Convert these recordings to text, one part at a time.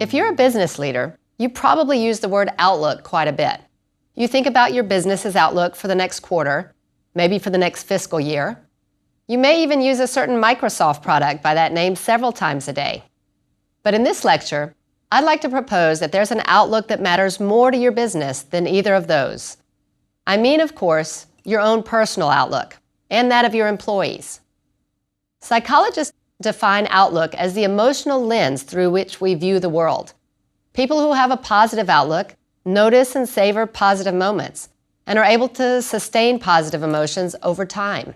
If you're a business leader, you probably use the word outlook quite a bit. You think about your business's outlook for the next quarter, maybe for the next fiscal year. You may even use a certain Microsoft product by that name several times a day. But in this lecture, I'd like to propose that there's an outlook that matters more to your business than either of those. I mean, of course, your own personal outlook and that of your employees. Psychologists define outlook as the emotional lens through which we view the world. People who have a positive outlook notice and savor positive moments and are able to sustain positive emotions over time.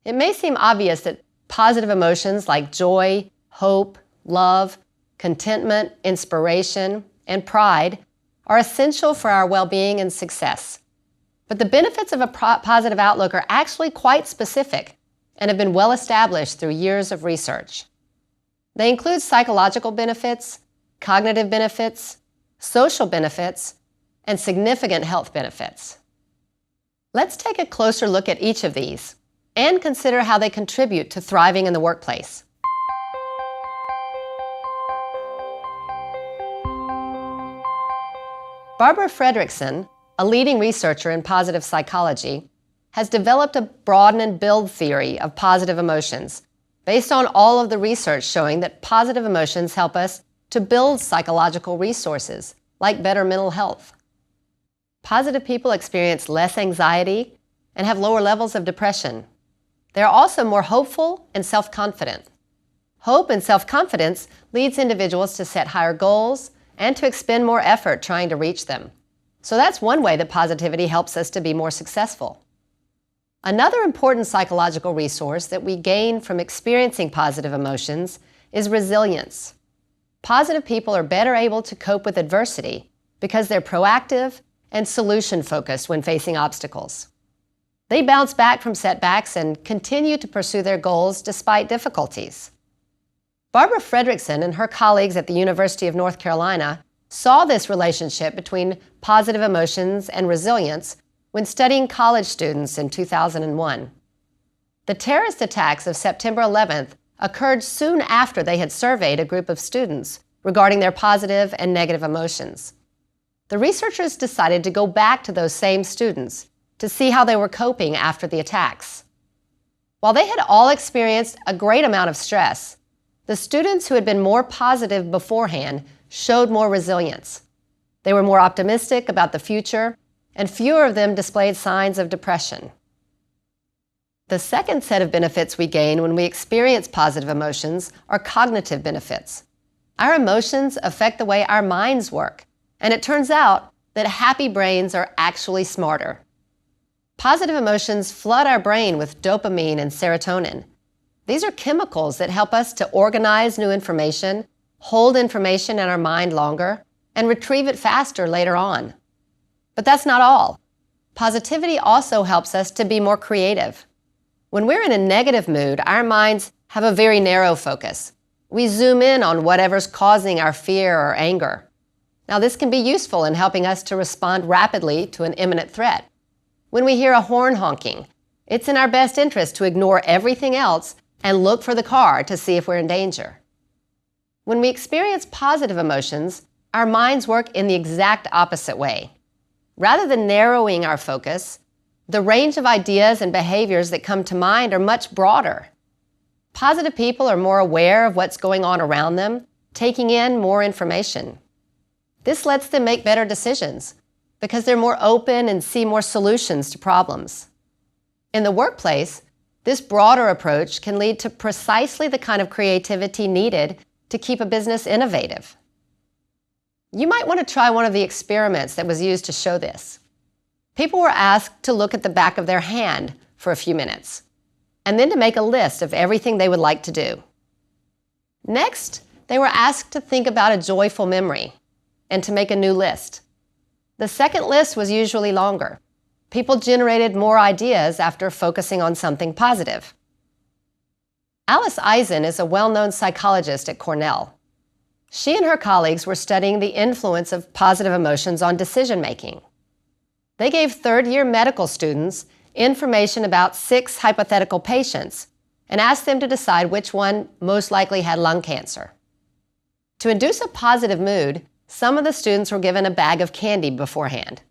It may seem obvious that positive emotions like joy, hope, love, contentment, inspiration, and pride are essential for our well-being and success. But the benefits of a positive outlook are actually quite specific and have been well established through years of research. They include psychological benefits, cognitive benefits, social benefits, and significant health benefits. Let's take a closer look at each of these and consider how they contribute to thriving in the workplace. Barbara Fredrickson, a leading researcher in positive psychology, has developed a broaden and build theory of positive emotions based on all of the research showing that positive emotions help us to build psychological resources like better mental health. Positive people experience less anxiety and have lower levels of depression. They are also more hopeful and self-confident. Hope and self-confidence leads individuals to set higher goals and to expend more effort trying to reach them. So that's one way that positivity helps us to be more successful. Another important psychological resource that we gain from experiencing positive emotions is resilience. Positive people are better able to cope with adversity because they're proactive and solution-focused when facing obstacles. They bounce back from setbacks and continue to pursue their goals despite difficulties. Barbara Fredrickson and her colleagues at the University of North Carolina saw this relationship between positive emotions and resilience when studying college students in 2001. The terrorist attacks of September 11th occurred soon after they had surveyed a group of students regarding their positive and negative emotions. The researchers decided to go back to those same students to see how they were coping after the attacks. While they had all experienced a great amount of stress, the students who had been more positive beforehand showed more resilience. They were more optimistic about the future, and fewer of them displayed signs of depression. The second set of benefits we gain when we experience positive emotions are cognitive benefits. Our emotions affect the way our minds work, and it turns out that happy brains are actually smarter. Positive emotions flood our brain with dopamine and serotonin. These are chemicals that help us to organize new information, hold information in our mind longer, and retrieve it faster later on. But that's not all. Positivity also helps us to be more creative. When we're in a negative mood, our minds have a very narrow focus. We zoom in on whatever's causing our fear or anger. Now, this can be useful in helping us to respond rapidly to an imminent threat. When we hear a horn honking, it's in our best interest to ignore everything else and look for the car to see if we're in danger. When we experience positive emotions, our minds work in the exact opposite way. Rather than narrowing our focus, the range of ideas and behaviors that come to mind are much broader. Positive people are more aware of what's going on around them, taking in more information. This lets them make better decisions because they're more open and see more solutions to problems. In the workplace, this broader approach can lead to precisely the kind of creativity needed to keep a business innovative. You might want to try one of the experiments that was used to show this. People were asked to look at the back of their hand for a few minutes, and then to make a list of everything they would like to do. Next, they were asked to think about a joyful memory and to make a new list. The second list was usually longer. People generated more ideas after focusing on something positive. Alice Eisen is a well-known psychologist at Cornell. She and her colleagues were studying the influence of positive emotions on decision-making. They gave third-year medical students information about 6 hypothetical patients and asked them to decide which one most likely had lung cancer. To induce a positive mood, some of the students were given a bag of candy beforehand.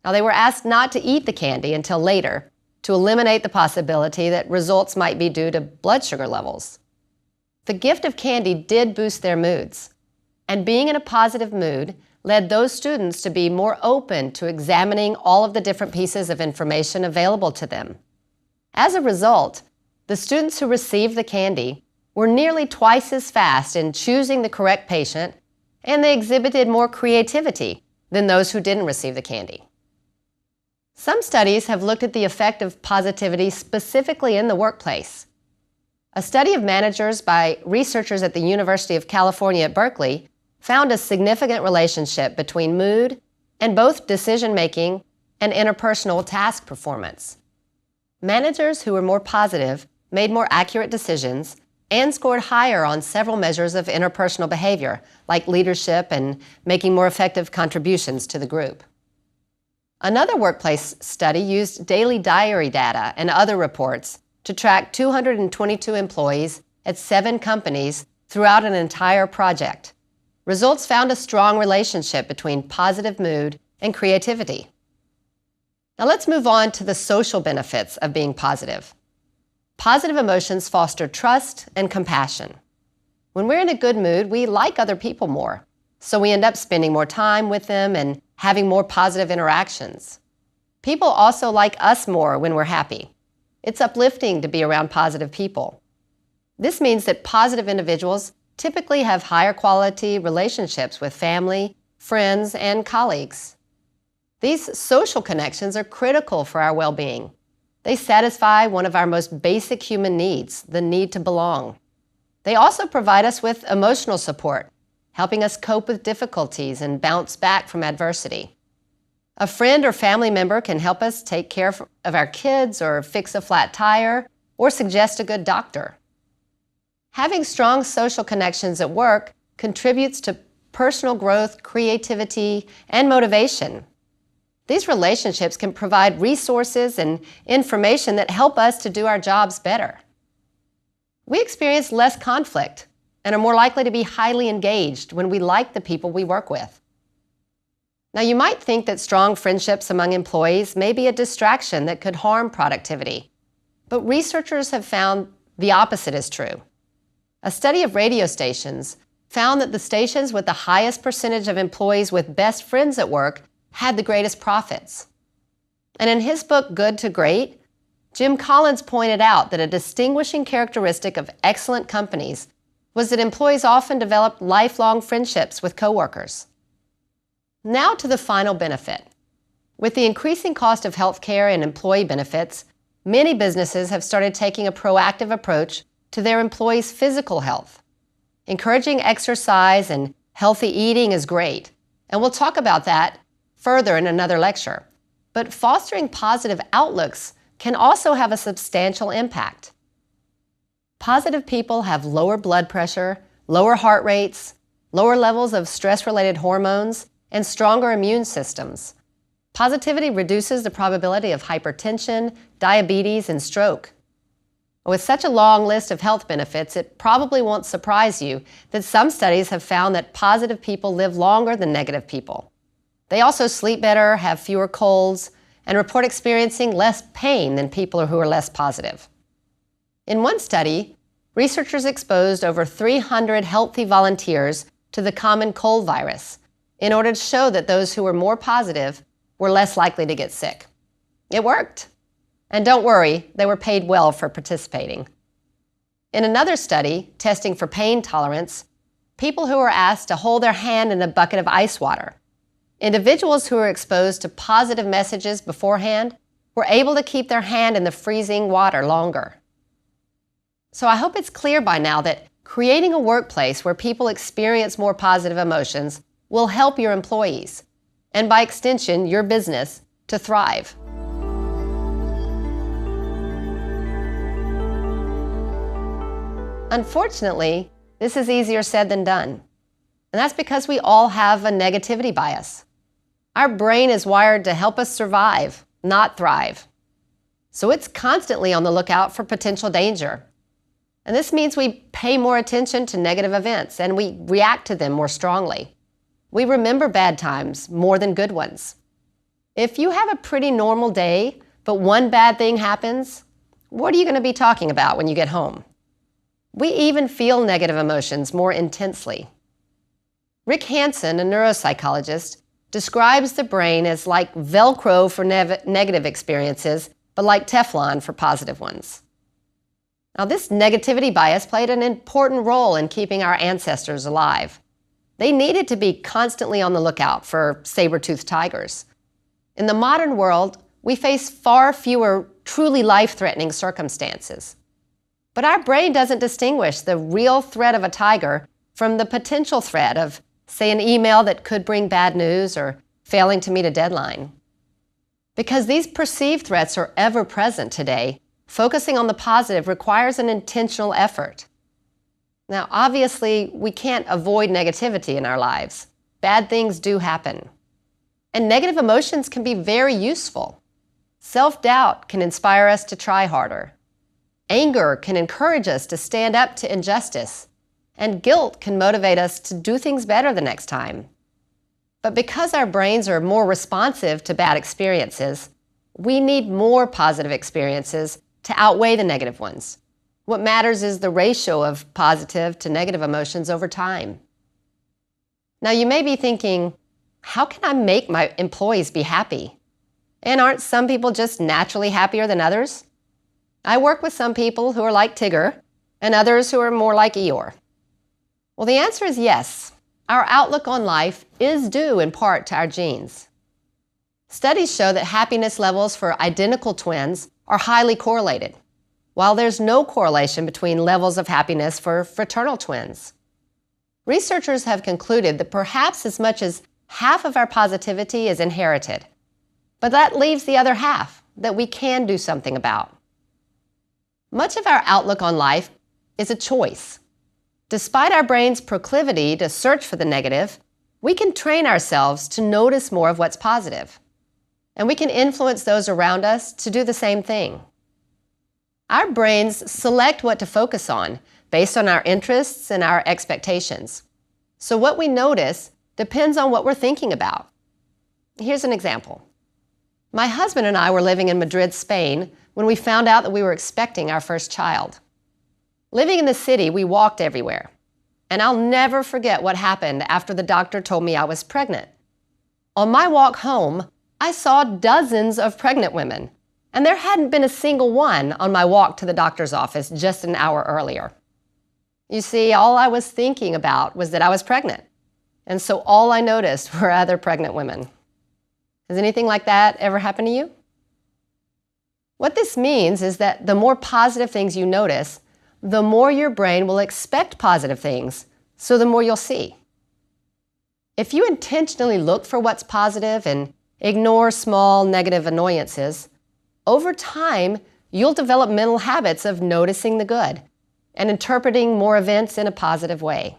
Now, they were asked not to eat the candy until later to eliminate the possibility that results might be due to blood sugar levels. The gift of candy did boost their moods, and being in a positive mood led those students to be more open to examining all of the different pieces of information available to them. As a result, the students who received the candy were nearly twice as fast in choosing the correct patient, and they exhibited more creativity than those who didn't receive the candy. Some studies have looked at the effect of positivity specifically in the workplace. A study of managers by researchers at the University of California at Berkeley found a significant relationship between mood and both decision-making and interpersonal task performance. Managers who were more positive made more accurate decisions and scored higher on several measures of interpersonal behavior, like leadership and making more effective contributions to the group. Another workplace study used daily diary data and other reports to track 222 employees at 7 companies throughout an entire project. Results found a strong relationship between positive mood and creativity. Now let's move on to the social benefits of being positive. Positive emotions foster trust and compassion. When we're in a good mood, we like other people more, so we end up spending more time with them and having more positive interactions. People also like us more when we're happy. It's uplifting to be around positive people. This means that positive individuals typically have higher quality relationships with family, friends, and colleagues. These social connections are critical for our well-being. They satisfy one of our most basic human needs, the need to belong. They also provide us with emotional support, helping us cope with difficulties and bounce back from adversity. A friend or family member can help us take care of our kids or fix a flat tire or suggest a good doctor. Having strong social connections at work contributes to personal growth, creativity, and motivation. These relationships can provide resources and information that help us to do our jobs better. We experience less conflict and are more likely to be highly engaged when we like the people we work with. Now, you might think that strong friendships among employees may be a distraction that could harm productivity, but researchers have found the opposite is true. A study of radio stations found that the stations with the highest percentage of employees with best friends at work had the greatest profits. And in his book, Good to Great, Jim Collins pointed out that a distinguishing characteristic of excellent companies was that employees often developed lifelong friendships with coworkers. Now to the final benefit. With the increasing cost of health care and employee benefits, many businesses have started taking a proactive approach to their employees' physical health. Encouraging exercise and healthy eating is great, and we'll talk about that further in another lecture. But fostering positive outlooks can also have a substantial impact. Positive people have lower blood pressure, lower heart rates, lower levels of stress-related hormones, and stronger immune systems. Positivity reduces the probability of hypertension, diabetes, and stroke. With such a long list of health benefits, it probably won't surprise you that some studies have found that positive people live longer than negative people. They also sleep better, have fewer colds, and report experiencing less pain than people who are less positive. In one study, researchers exposed over 300 healthy volunteers to the common cold virus in order to show that those who were more positive were less likely to get sick. It worked. And don't worry, they were paid well for participating. In another study, testing for pain tolerance, people who were asked to hold their hand in a bucket of ice water. Individuals who were exposed to positive messages beforehand were able to keep their hand in the freezing water longer. So I hope it's clear by now that creating a workplace where people experience more positive emotions will help your employees, and by extension, your business, to thrive. Unfortunately, this is easier said than done. And that's because we all have a negativity bias. Our brain is wired to help us survive, not thrive. So it's constantly on the lookout for potential danger. And this means we pay more attention to negative events and we react to them more strongly. We remember bad times more than good ones. If you have a pretty normal day, but one bad thing happens, what are you going to be talking about when you get home? We even feel negative emotions more intensely. Rick Hansen, a neuropsychologist, describes the brain as like Velcro for negative experiences, but like Teflon for positive ones. Now, this negativity bias played an important role in keeping our ancestors alive. They needed to be constantly on the lookout for saber-toothed tigers. In the modern world, we face far fewer truly life-threatening circumstances. But our brain doesn't distinguish the real threat of a tiger from the potential threat of, say, an email that could bring bad news or failing to meet a deadline. Because these perceived threats are ever present today, focusing on the positive requires an intentional effort. Now, obviously, we can't avoid negativity in our lives. Bad things do happen. And negative emotions can be very useful. Self-doubt can inspire us to try harder. Anger can encourage us to stand up to injustice. And guilt can motivate us to do things better the next time. But because our brains are more responsive to bad experiences, we need more positive experiences to outweigh the negative ones. What matters is the ratio of positive to negative emotions over time. Now, you may be thinking, how can I make my employees be happy? And aren't some people just naturally happier than others? I work with some people who are like Tigger and others who are more like Eeyore. Well, the answer is yes. Our outlook on life is due in part to our genes. Studies show that happiness levels for identical twins are highly correlated, while there's no correlation between levels of happiness for fraternal twins. Researchers have concluded that perhaps as much as half of our positivity is inherited, but that leaves the other half that we can do something about. Much of our outlook on life is a choice. Despite our brain's proclivity to search for the negative, we can train ourselves to notice more of what's positive. And we can influence those around us to do the same thing. Our brains select what to focus on based on our interests and our expectations. So what we notice depends on what we're thinking about. Here's an example. My husband and I were living in Madrid, Spain, when we found out that we were expecting our first child. Living in the city, we walked everywhere. And I'll never forget what happened after the doctor told me I was pregnant. On my walk home, I saw dozens of pregnant women, and there hadn't been a single one on my walk to the doctor's office just an hour earlier. You see, all I was thinking about was that I was pregnant, and so all I noticed were other pregnant women. Has anything like that ever happened to you? What this means is that the more positive things you notice, the more your brain will expect positive things, so the more you'll see. If you intentionally look for what's positive and ignore small negative annoyances, over time, you'll develop mental habits of noticing the good and interpreting more events in a positive way.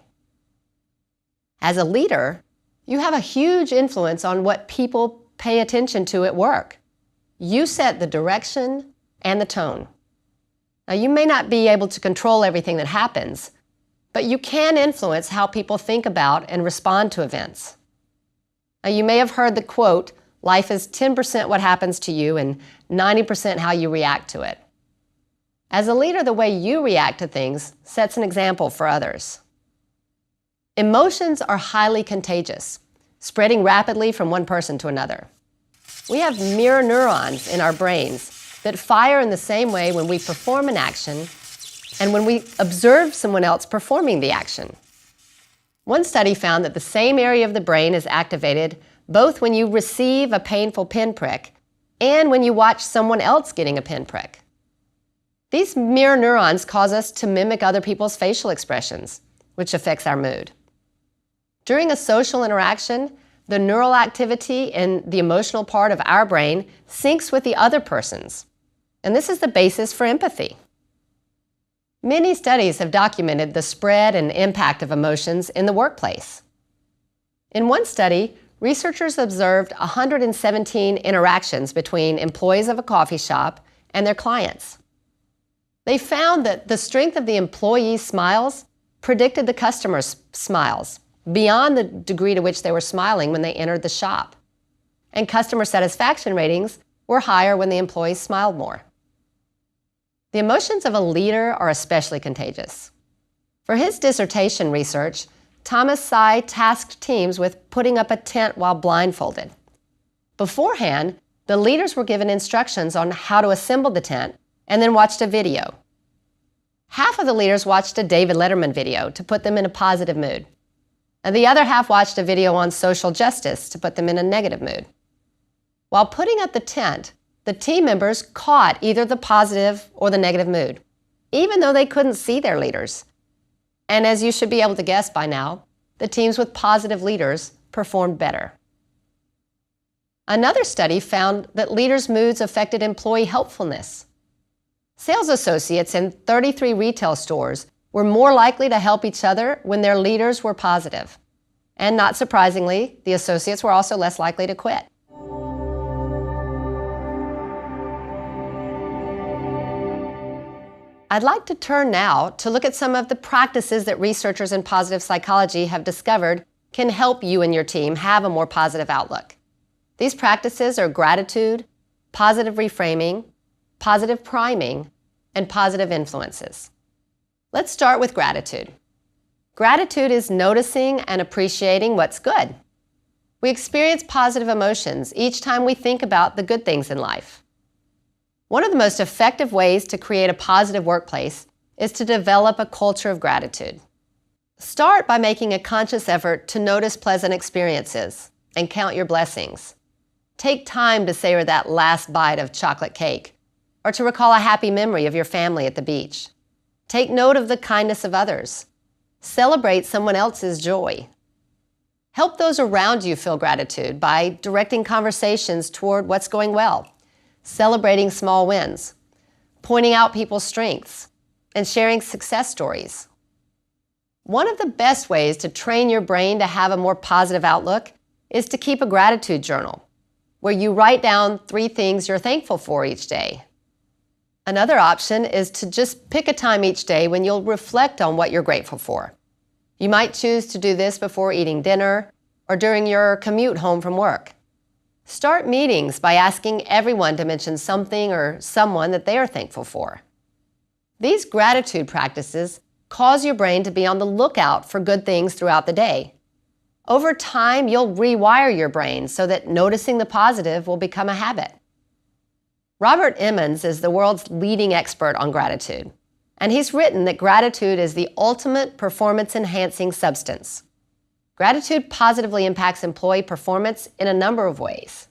As a leader, you have a huge influence on what people pay attention to at work. You set the direction and the tone. Now, you may not be able to control everything that happens, but you can influence how people think about and respond to events. Now, you may have heard the quote, "Life is 10% what happens to you and 90% how you react to it." As a leader, the way you react to things sets an example for others. Emotions are highly contagious, spreading rapidly from one person to another. We have mirror neurons in our brains that fire in the same way when we perform an action and when we observe someone else performing the action. One study found that the same area of the brain is activated both when you receive a painful pinprick and when you watch someone else getting a pinprick. These mirror neurons cause us to mimic other people's facial expressions, which affects our mood. During a social interaction, the neural activity in the emotional part of our brain syncs with the other person's, and this is the basis for empathy. Many studies have documented the spread and impact of emotions in the workplace. In one study, researchers observed 117 interactions between employees of a coffee shop and their clients. They found that the strength of the employees' smiles predicted the customers' smiles beyond the degree to which they were smiling when they entered the shop. And customer satisfaction ratings were higher when the employees smiled more. The emotions of a leader are especially contagious. For his dissertation research, Thomas Tsai tasked teams with putting up a tent while blindfolded. Beforehand, the leaders were given instructions on how to assemble the tent and then watched a video. Half of the leaders watched a David Letterman video to put them in a positive mood, and the other half watched a video on social justice to put them in a negative mood. While putting up the tent, the team members caught either the positive or the negative mood, even though they couldn't see their leaders. And as you should be able to guess by now, the teams with positive leaders performed better. Another study found that leaders' moods affected employee helpfulness. Sales associates in 33 retail stores were more likely to help each other when their leaders were positive. And not surprisingly, the associates were also less likely to quit. I'd like to turn now to look at some of the practices that researchers in positive psychology have discovered can help you and your team have a more positive outlook. These practices are gratitude, positive reframing, positive priming, and positive influences. Let's start with gratitude. Gratitude is noticing and appreciating what's good. We experience positive emotions each time we think about the good things in life. One of the most effective ways to create a positive workplace is to develop a culture of gratitude. Start by making a conscious effort to notice pleasant experiences and count your blessings. Take time to savor that last bite of chocolate cake, or to recall a happy memory of your family at the beach. Take note of the kindness of others. Celebrate someone else's joy. Help those around you feel gratitude by directing conversations toward what's going well, celebrating small wins, pointing out people's strengths, and sharing success stories. One of the best ways to train your brain to have a more positive outlook is to keep a gratitude journal, where you write down 3 things you're thankful for each day. Another option is to just pick a time each day when you'll reflect on what you're grateful for. You might choose to do this before eating dinner or during your commute home from work. Start meetings by asking everyone to mention something or someone that they are thankful for. These gratitude practices cause your brain to be on the lookout for good things throughout the day. Over time, you'll rewire your brain so that noticing the positive will become a habit. Robert Emmons is the world's leading expert on gratitude, and he's written that gratitude is the ultimate performance-enhancing substance. Gratitude positively impacts employee performance in a number of ways.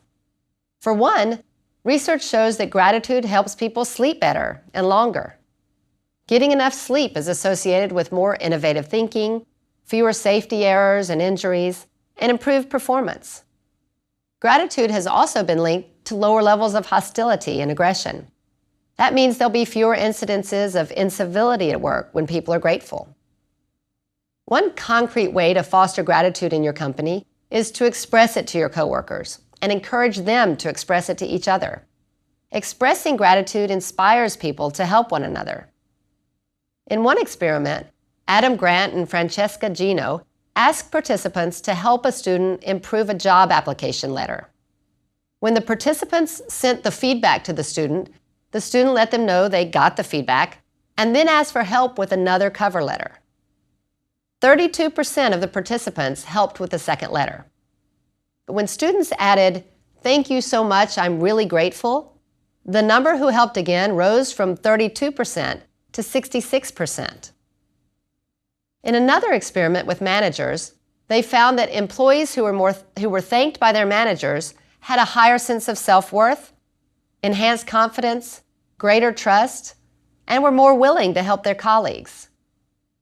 For one, research shows that gratitude helps people sleep better and longer. Getting enough sleep is associated with more innovative thinking, fewer safety errors and injuries, and improved performance. Gratitude has also been linked to lower levels of hostility and aggression. That means there'll be fewer incidences of incivility at work when people are grateful. One concrete way to foster gratitude in your company is to express it to your coworkers and encourage them to express it to each other. Expressing gratitude inspires people to help one another. In one experiment, Adam Grant and Francesca Gino asked participants to help a student improve a job application letter. When the participants sent the feedback to the student let them know they got the feedback and then asked for help with another cover letter. 32% of the participants helped with the second letter. But when students added, "Thank you so much, I'm really grateful," the number who helped again rose from 32% to 66%. In another experiment with managers, they found that employees who were thanked by their managers had a higher sense of self-worth, enhanced confidence, greater trust, and were more willing to help their colleagues.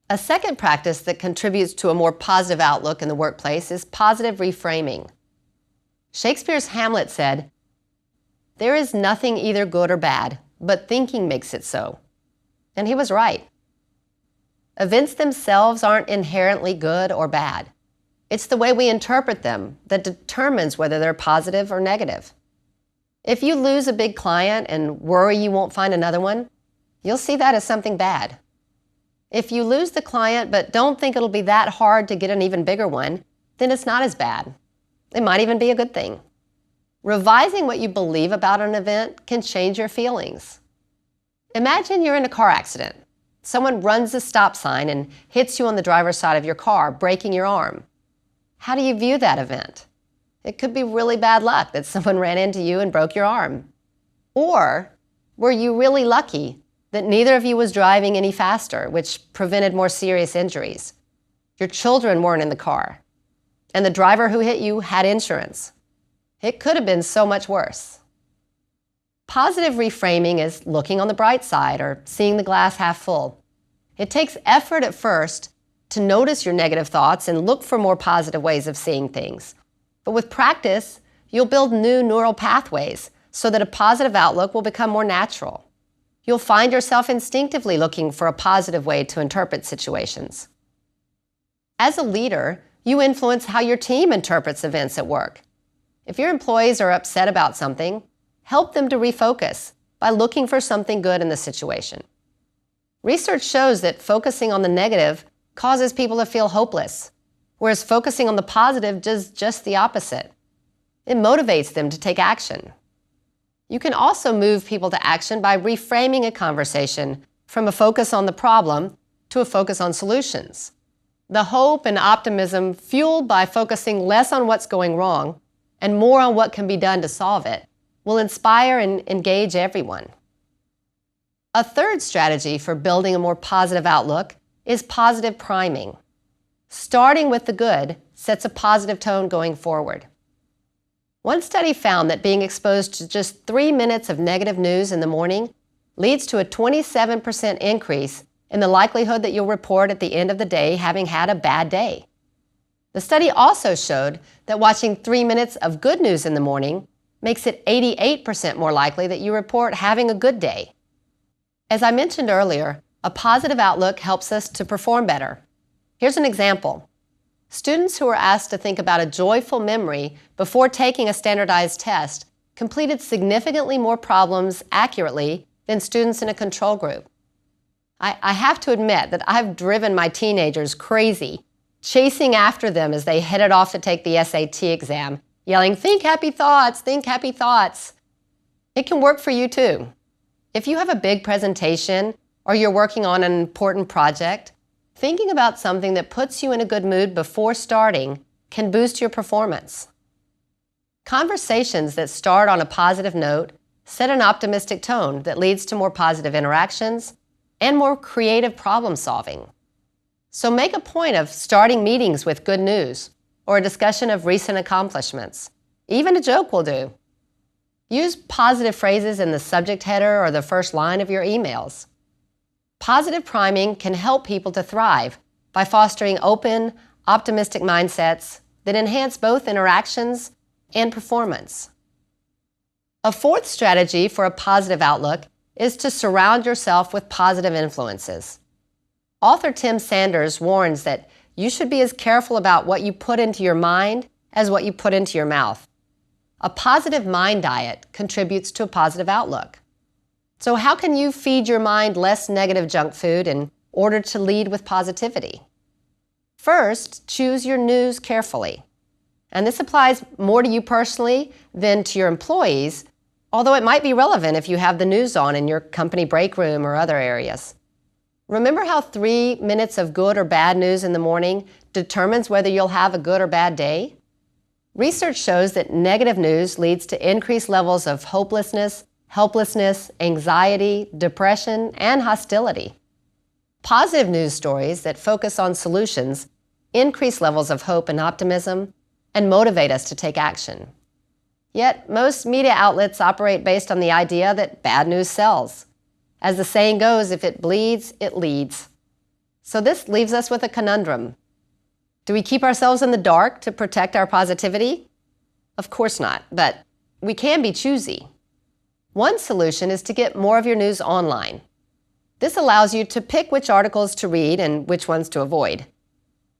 A second practice that contributes to a more positive outlook in the workplace is positive reframing. Shakespeare's Hamlet said, "There is nothing either good or bad, but thinking makes it so." And he was right. Events themselves aren't inherently good or bad. It's the way we interpret them that determines whether they're positive or negative. If you lose a big client and worry you won't find another one, you'll see that as something bad. If you lose the client but don't think it'll be that hard to get an even bigger one, then it's not as bad. It might even be a good thing. Revising what you believe about an event can change your feelings. Imagine you're in a car accident. Someone runs a stop sign and hits you on the driver's side of your car, breaking your arm. How do you view that event? It could be really bad luck that someone ran into you and broke your arm. Or were you really lucky that neither of you was driving any faster, which prevented more serious injuries? Your children weren't in the car, and the driver who hit you had insurance. It could have been so much worse. Positive reframing is looking on the bright side or seeing the glass half full. It takes effort at first to notice your negative thoughts and look for more positive ways of seeing things. But with practice, you'll build new neural pathways so that a positive outlook will become more natural. You'll find yourself instinctively looking for a positive way to interpret situations. As a leader, you influence how your team interprets events at work. If your employees are upset about something, help them to refocus by looking for something good in the situation. Research shows that focusing on the negative causes people to feel hopeless, whereas focusing on the positive does just the opposite. It motivates them to take action. You can also move people to action by reframing a conversation from a focus on the problem to a focus on solutions. The hope and optimism fueled by focusing less on what's going wrong and more on what can be done to solve it will inspire and engage everyone. A third strategy for building a more positive outlook is positive priming. Starting with the good sets a positive tone going forward. One study found that being exposed to just 3 minutes of negative news in the morning leads to a 27% increase in the likelihood that you'll report at the end of the day having had a bad day. The study also showed that watching 3 minutes of good news in the morning makes it 88% more likely that you report having a good day. As I mentioned earlier, a positive outlook helps us to perform better. Here's an example. Students who were asked to think about a joyful memory before taking a standardized test completed significantly more problems accurately than students in a control group. I have to admit that I've driven my teenagers crazy, chasing after them as they headed off to take the SAT exam, yelling, "Think happy thoughts, think happy thoughts." It can work for you too. If you have a big presentation or you're working on an important project, thinking about something that puts you in a good mood before starting can boost your performance. Conversations that start on a positive note set an optimistic tone that leads to more positive interactions and more creative problem solving. So make a point of starting meetings with good news or a discussion of recent accomplishments. Even a joke will do. Use positive phrases in the subject header or the first line of your emails. Positive priming can help people to thrive by fostering open, optimistic mindsets that enhance both interactions and performance. A fourth strategy for a positive outlook is to surround yourself with positive influences. Author Tim Sanders warns that you should be as careful about what you put into your mind as what you put into your mouth. A positive mind diet contributes to a positive outlook. So how can you feed your mind less negative junk food in order to lead with positivity? First, choose your news carefully. And this applies more to you personally than to your employees, although it might be relevant if you have the news on in your company break room or other areas. Remember how 3 minutes of good or bad news in the morning determines whether you'll have a good or bad day? Research shows that negative news leads to increased levels of hopelessness, helplessness, anxiety, depression, and hostility. Positive news stories that focus on solutions increase levels of hope and optimism and motivate us to take action. Yet, most media outlets operate based on the idea that bad news sells. As the saying goes, if it bleeds, it leads. So this leaves us with a conundrum. Do we keep ourselves in the dark to protect our positivity? Of course not, but we can be choosy. One solution is to get more of your news online. This allows you to pick which articles to read and which ones to avoid.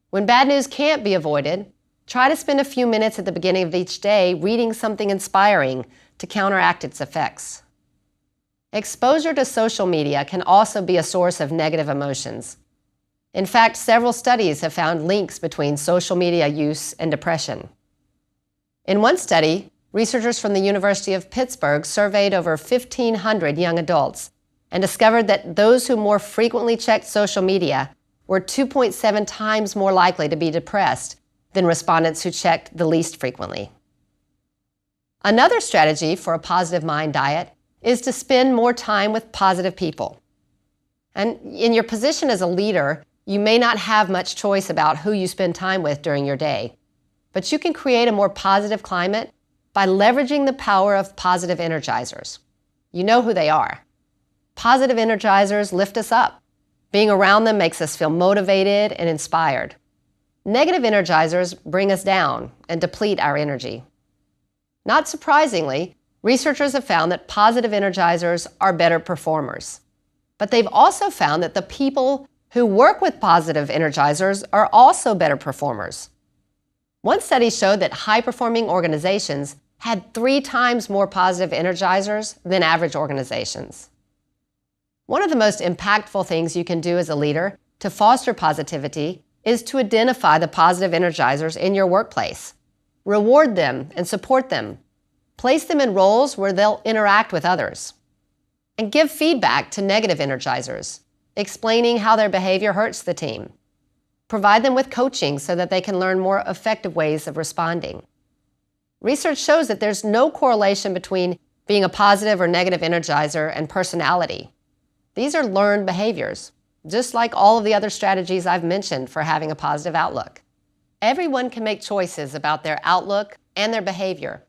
When bad news can't be avoided, try to spend a few minutes at the beginning of each day reading something inspiring to counteract its effects. Exposure to social media can also be a source of negative emotions. In fact, several studies have found links between social media use and depression. In one study, researchers from the University of Pittsburgh surveyed over 1,500 young adults and discovered that those who more frequently checked social media were 2.7 times more likely to be depressed than respondents who checked the least frequently. Another strategy for a positive mind diet is to spend more time with positive people. And in your position as a leader, you may not have much choice about who you spend time with during your day, but you can create a more positive climate by leveraging the power of positive energizers. You know who they are. Positive energizers lift us up. Being around them makes us feel motivated and inspired. Negative energizers bring us down and deplete our energy. Not surprisingly, researchers have found that positive energizers are better performers. But they've also found that the people who work with positive energizers are also better performers. One study showed that high-performing organizations had 3 times more positive energizers than average organizations. One of the most impactful things you can do as a leader to foster positivity is to identify the positive energizers in your workplace. Reward them and support them. Place them in roles where they'll interact with others. And give feedback to negative energizers, explaining how their behavior hurts the team. Provide them with coaching so that they can learn more effective ways of responding. Research shows that there's no correlation between being a positive or negative energizer and personality. These are learned behaviors, just like all of the other strategies I've mentioned for having a positive outlook. Everyone can make choices about their outlook and their behavior.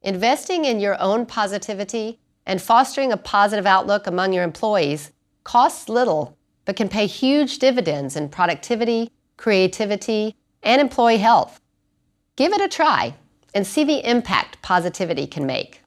Investing in your own positivity and fostering a positive outlook among your employees costs little, but can pay huge dividends in productivity, creativity, and employee health. Give it a try and see the impact positivity can make.